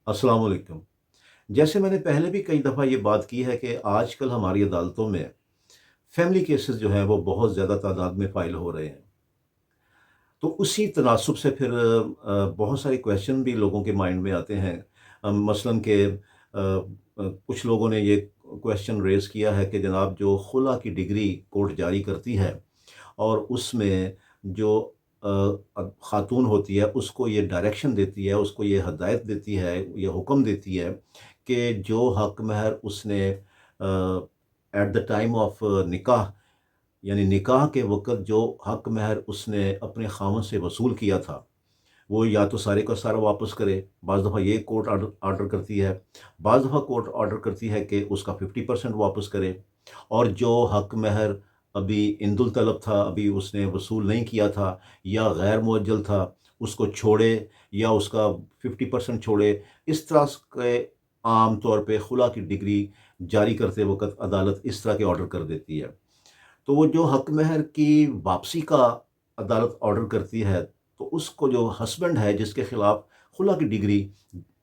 अस्सलाम वालेकुम। जैसे मैंने पहले भी कई दफ़ा ये बात की है कि आजकल हमारी अदालतों में फैमिली केसेस जो हैं वो बहुत ज़्यादा तादाद में फ़ाइल हो रहे हैं। तो उसी तनासुब से फिर बहुत सारे क्वेश्चन भी लोगों के माइंड में आते हैं। मसलन कि कुछ लोगों ने ये क्वेश्चन रेज़ किया है कि जनाब जो खुला की डिग्री कोर्ट जारी करती है और उसमें जो खातून होती है उसको ये डायरेक्शन देती है, उसको ये हदायत देती है, ये हुक्म देती है कि जो हक़ महर उसने एट द टाइम ऑफ निकाह यानी निकाह के वक़्त जो हक़ महर उसने अपने ख़ावंद से वसूल किया था, वो या तो सारे का सारा वापस करे। बाज़ दफ़ा ये कोर्ट ऑर्डर ऑर्डर करती है, बाज़ दफ़ा कोर्ट ऑर्डर करती है कि उसका 50% वापस करे और जो हक़ महर अभी इंदुल तलब था, अभी उसने वसूल नहीं किया था या गैर मुअज्जल था, उसको छोड़े या उसका 50% छोड़े। इस तरह के आम तौर पे खुला की डिग्री जारी करते वक़्त अदालत इस तरह के ऑर्डर कर देती है। तो वो जो हक़ महर की वापसी का अदालत ऑर्डर करती है, तो उसको जो हस्बैंड है जिसके खिलाफ खुला की डिग्री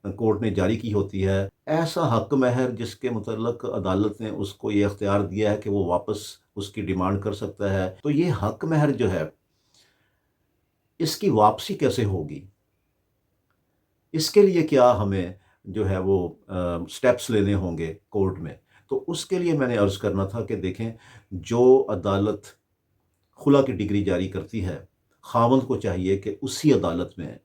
कोर्ट ने जारी की होती है, ऐसा हक़ महर जिसके मुतल्लक अदालत ने उसको ये इख्तियार दिया है कि वो वापस उसकी डिमांड कर सकता है। तो ये हक़ महर जो है, इसकी वापसी कैसे होगी? इसके लिए क्या हमें जो है वो स्टेप्स लेने होंगे कोर्ट में? तो उसके लिए मैंने अर्ज़ करना था कि देखें, जो अदालत खुला की डिग्री जारी करती है, ख़ावंद को चाहिए कि उसी अदालत में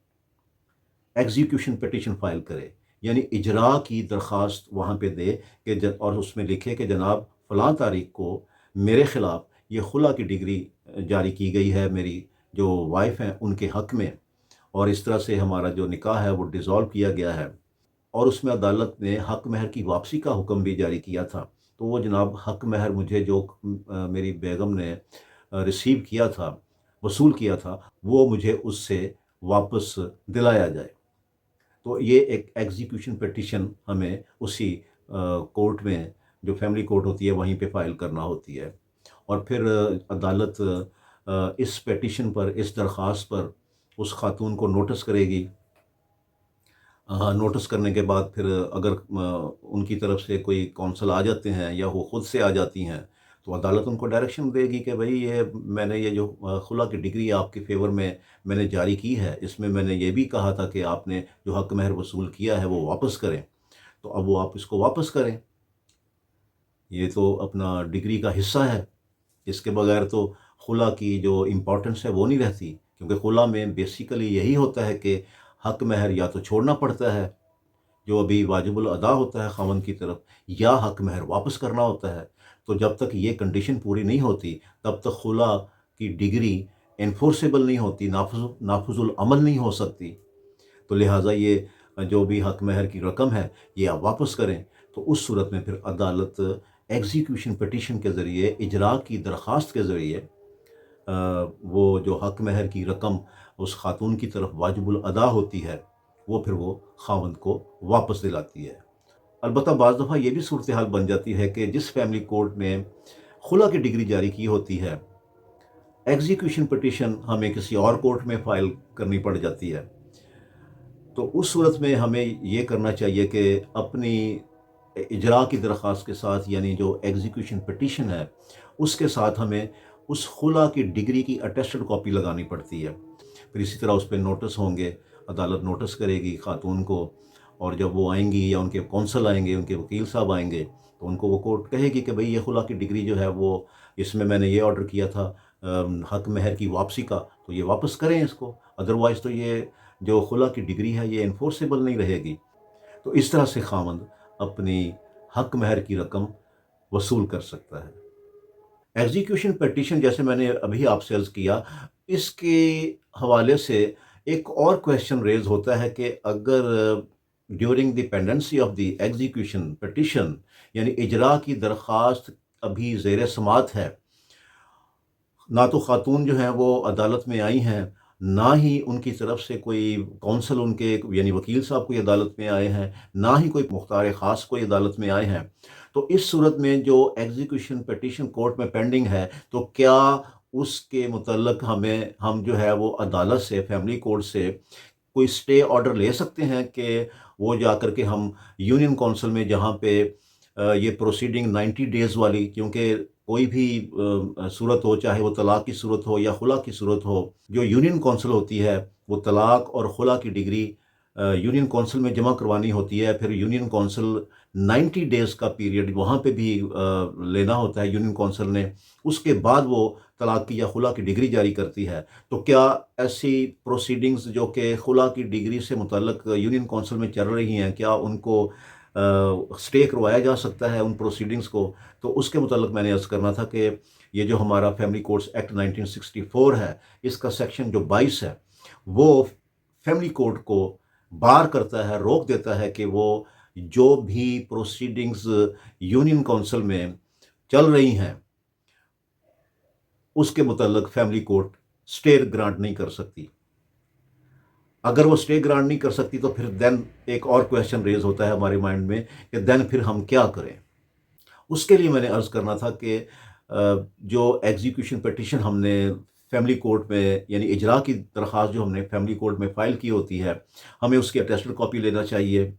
एग्ज़ीक्यूशन पिटीशन फ़ाइल करे, यानी इजरा की दरख़्वास्त वहाँ पे दे कि और उसमें लिखे कि जनाब फ़लाँ तारीख़ को मेरे ख़िलाफ़ ये खुला की डिग्री जारी की गई है मेरी जो वाइफ़ हैं उनके हक़ में, और इस तरह से हमारा जो निकाह है वो डिसॉल्व किया गया है। और उसमें अदालत ने हक़ महर की वापसी का हुक्म भी जारी किया था। तो वो जनाब हक़ महर मुझे जो मेरी बेगम ने रिसीव किया था, वसूल किया था, वो मुझे उससे वापस दिलाया जाए। तो ये एक एग्ज़ीक्यूशन पिटीशन हमें उसी कोर्ट में, जो फैमिली कोर्ट होती है वहीं पे फ़ाइल करना होती है। और फिर अदालत इस पिटीशन पर, इस दरख़्वास्त पर उस खातून को नोटिस करेगी। नोटिस करने के बाद फिर अगर उनकी तरफ से कोई कौंसल आ जाते हैं या वो खुद से आ जाती हैं, तो अदालत उनको डायरेक्शन देगी कि भई ये मैंने ये जो खुला की डिग्री आपके फ़ेवर में मैंने जारी की है, इसमें मैंने ये भी कहा था कि आपने जो हक़ महर वसूल किया है वो वापस करें। तो अब वो आप इसको वापस करें। ये तो अपना डिग्री का हिस्सा है। इसके बगैर तो खुला की जो इम्पोर्टेंस है वो नहीं रहती, क्योंकि खुला में बेसिकली यही होता है कि हक़ महर या तो छोड़ना पड़ता है, जो अभी वाजिबुल अदा होता है ख़ावंद की तरफ, या हक़ महर वापस करना होता है। तो जब तक ये कंडीशन पूरी नहीं होती, तब तक खुला की डिग्री एनफोर्सेबल नहीं होती, नाफिज़ुल अमल नहीं हो सकती। तो लिहाज़ा ये जो भी हक़ महर की रकम है, ये आप वापस करें। तो उस सूरत में फिर अदालत एग्ज़ीक्यूशन पिटीशन के ज़रिए, इजरा की दरख़्वास्त के ज़रिए वो जो हक़ महर की रकम उस खातून की तरफ वाजिबुल अदा होती है, वो फिर वो ख़ावंद को वापस दिलाती है। अलबत्ता बाज़ दफ़ा ये भी सूरत हाल बन जाती है कि जिस फैमिली कोर्ट ने खुला की डिग्री जारी की होती है, एग्ज़ीक्यूशन पिटीशन हमें किसी और कोर्ट में फ़ाइल करनी पड़ जाती है। तो उस सूरत में हमें ये करना चाहिए कि अपनी इजरा की दरख्वास्त के साथ, यानी जो एग्जीक्यूशन पिटीशन है उसके साथ हमें उस खुला की डिग्री की अटेस्टेड कॉपी लगानी पड़ती है। फिर इसी तरह उस पर नोटिस होंगे, अदालत नोटिस करेगी खातून को, और जब वो आएंगी या उनके कौंसल आएंगे, उनके वकील साहब आएंगे, तो उनको वो कोर्ट कहेगी कि भाई ये खुला की डिग्री जो है वो, इसमें मैंने ये ऑर्डर किया था हक महर की वापसी का, तो ये वापस करें इसको, अदरवाइज़ तो ये जो खुला की डिग्री है ये इन्फोर्सेबल नहीं रहेगी। तो इस तरह से खामंद अपनी हक महर की रकम वसूल कर सकता है। एग्जीक्यूशन पिटीशन, जैसे मैंने अभी आपसे अर्ज़ किया, इसके हवाले से एक और क्वेश्चन रेज़ होता है कि अगर during the pendency of the execution petition, यानी इजरा की दरख्वास्त अभी ज़ेर समात है, ना तो खातून जो हैं वो अदालत में आई हैं, ना ही उनकी तरफ से कोई कौंसल उनके यानी वकील साहब कोई अदालत में आए हैं, ना ही कोई मुख्तार ख़ास कोई अदालत में आए हैं। तो इस सूरत में जो एग्जीक्यूशन पिटीशन कोर्ट में पेंडिंग है, तो क्या उसके मुतल्लक हम जो है वो अदालत से, फैमिली कोर्ट से کوئی اسٹے آرڈر لے سکتے ہیں کہ وہ جا کر کے ہم یونین کونسل میں جہاں پہ یہ پروسیڈنگ 90 ڈیز والی، کیونکہ کوئی بھی صورت ہو، چاہے وہ طلاق کی صورت ہو یا خلا کی صورت ہو، جو یونین کونسل ہوتی ہے وہ طلاق اور خلا کی ڈگری یونین کونسل میں جمع کروانی ہوتی ہے. پھر یونین کونسل 90 ڈیز کا پیریڈ وہاں پہ بھی لینا ہوتا ہے یونین کونسل نے. اس کے بعد وہ طلاق کی یا خلا کی ڈگری جاری کرتی ہے. تو کیا ایسی پروسیڈنگز جو کہ خلا کی ڈگری سے متعلق یونین کونسل میں چل رہی ہیں، کیا ان کو سٹے کروایا جا سکتا ہے ان پروسیڈنگز کو؟ تو اس کے متعلق میں نے عرض کرنا تھا کہ یہ جو ہمارا فیملی کورٹس ایکٹ 1964 ہے، اس کا سیکشن جو 22 ہے، وہ فیملی کورٹ کو بار کرتا ہے، روک دیتا ہے کہ وہ جو بھی پروسیڈنگز یونین کونسل میں چل رہی ہیں اس کے متعلق فیملی کورٹ سٹے گرانٹ نہیں کر سکتی. اگر وہ سٹے گرانٹ نہیں کر سکتی تو پھر دین ایک اور کویشچن ریز ہوتا ہے ہمارے مائنڈ میں کہ دین پھر ہم کیا کریں. اس کے لیے میں نے عرض کرنا تھا کہ جو ایگزیکیوشن پٹیشن ہم نے فیملی کورٹ میں، یعنی اجرا کی درخواست جو ہم نے فیملی کورٹ میں فائل کی ہوتی ہے، ہمیں اس کی اٹیسٹڈ کاپی لینا چاہیے.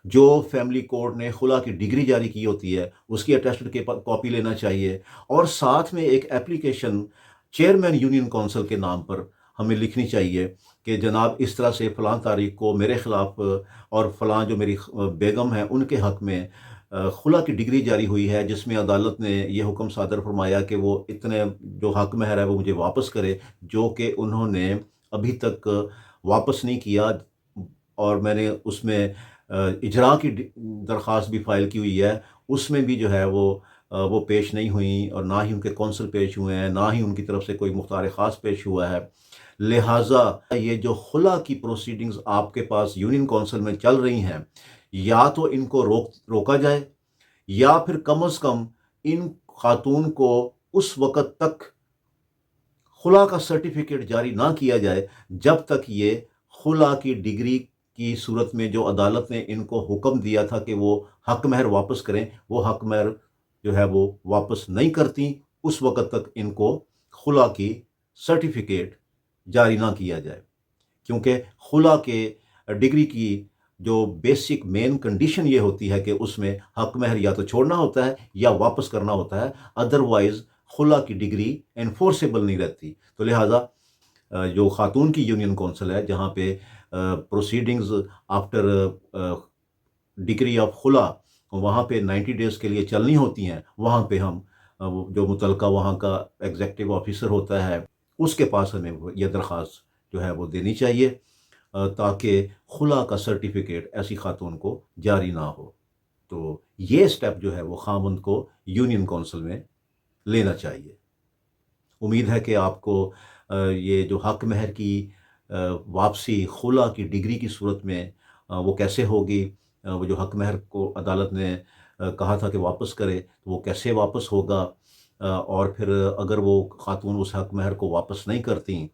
جو فیملی کورٹ نے خلا کی ڈگری جاری کی ہوتی ہے اس کی اٹیسٹڈ کاپی لینا چاہیے. اور ساتھ میں ایک اپلیکیشن چیئرمین یونین کونسل کے نام پر ہمیں لکھنی چاہیے کہ جناب اس طرح سے فلاں تاریخ کو میرے خلاف اور فلاں جو میری بیگم ہیں ان کے حق میں خلا کی ڈگری جاری ہوئی ہے، جس میں عدالت نے یہ حکم صادر فرمایا کہ وہ اتنے جو حق مہر ہے وہ مجھے واپس کرے، جو کہ انہوں نے ابھی تک واپس نہیں کیا. اور میں نے اس میں اجرا کی درخواست بھی فائل کی ہوئی ہے، اس میں بھی جو ہے وہ پیش نہیں ہوئیں، اور نہ ہی ان کے کونسل پیش ہوئے ہیں، نہ ہی ان کی طرف سے کوئی مختار خاص پیش ہوا ہے. لہٰذا یہ جو خلا کی پروسیڈنگز آپ کے پاس یونین کونسل میں چل رہی ہیں، یا تو ان کو روکا جائے، یا پھر کم از کم ان خاتون کو اس وقت تک خلا کا سرٹیفکیٹ جاری نہ کیا جائے جب تک یہ خلا کی ڈگری کی صورت میں جو عدالت نے ان کو حکم دیا تھا کہ وہ حق مہر واپس کریں، وہ حق مہر جو ہے وہ واپس نہیں کرتی. اس وقت تک ان کو خلا کی سرٹیفکیٹ جاری نہ کیا جائے، کیونکہ خلا کے ڈگری کی جو بیسک مین کنڈیشن یہ ہوتی ہے کہ اس میں حق مہر یا تو چھوڑنا ہوتا ہے یا واپس کرنا ہوتا ہے، ادروائز خلا کی ڈگری انفورسیبل نہیں رہتی. تو لہٰذا جو خاتون کی یونین کونسل ہے جہاں پہ پروسیڈنگز آفٹر ڈگری آف خلا وہاں پہ 90 ڈیز کے لیے چلنی ہوتی ہیں، وہاں پہ ہم جو متعلقہ وہاں کا ایگزیکٹو آفیسر ہوتا ہے اس کے پاس ہمیں یہ درخواست جو ہے وہ دینی چاہیے تاکہ خلا کا سرٹیفکیٹ ایسی خاتون کو جاری نہ ہو. تو یہ سٹیپ جو ہے وہ خامند کو یونین کونسل میں لینا چاہیے. امید ہے کہ آپ کو یہ جو حق مہر کی واپسی خلا کی ڈگری کی صورت میں وہ کیسے ہوگی، وہ جو حق مہر کو عدالت نے کہا تھا کہ واپس کرے تو وہ کیسے واپس ہوگا، اور پھر اگر وہ خاتون اس حق مہر کو واپس نہیں کرتی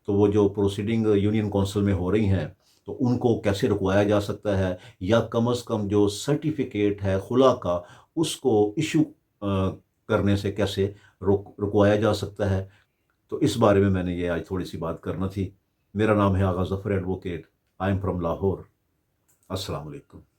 تو وہ جو پروسیڈنگ یونین کونسل میں ہو رہی ہیں تو ان کو کیسے رکوایا جا سکتا ہے، یا کم از کم جو سرٹیفکیٹ ہے خلا کا اس کو ایشو کرنے سے کیسے رکوایا جا سکتا ہے. تو اس بارے میں نے یہ آج تھوڑی سی بات کرنا تھی. میرا نام ہے Agha Zafar advocate. I am from Lahore. السلام علیکم.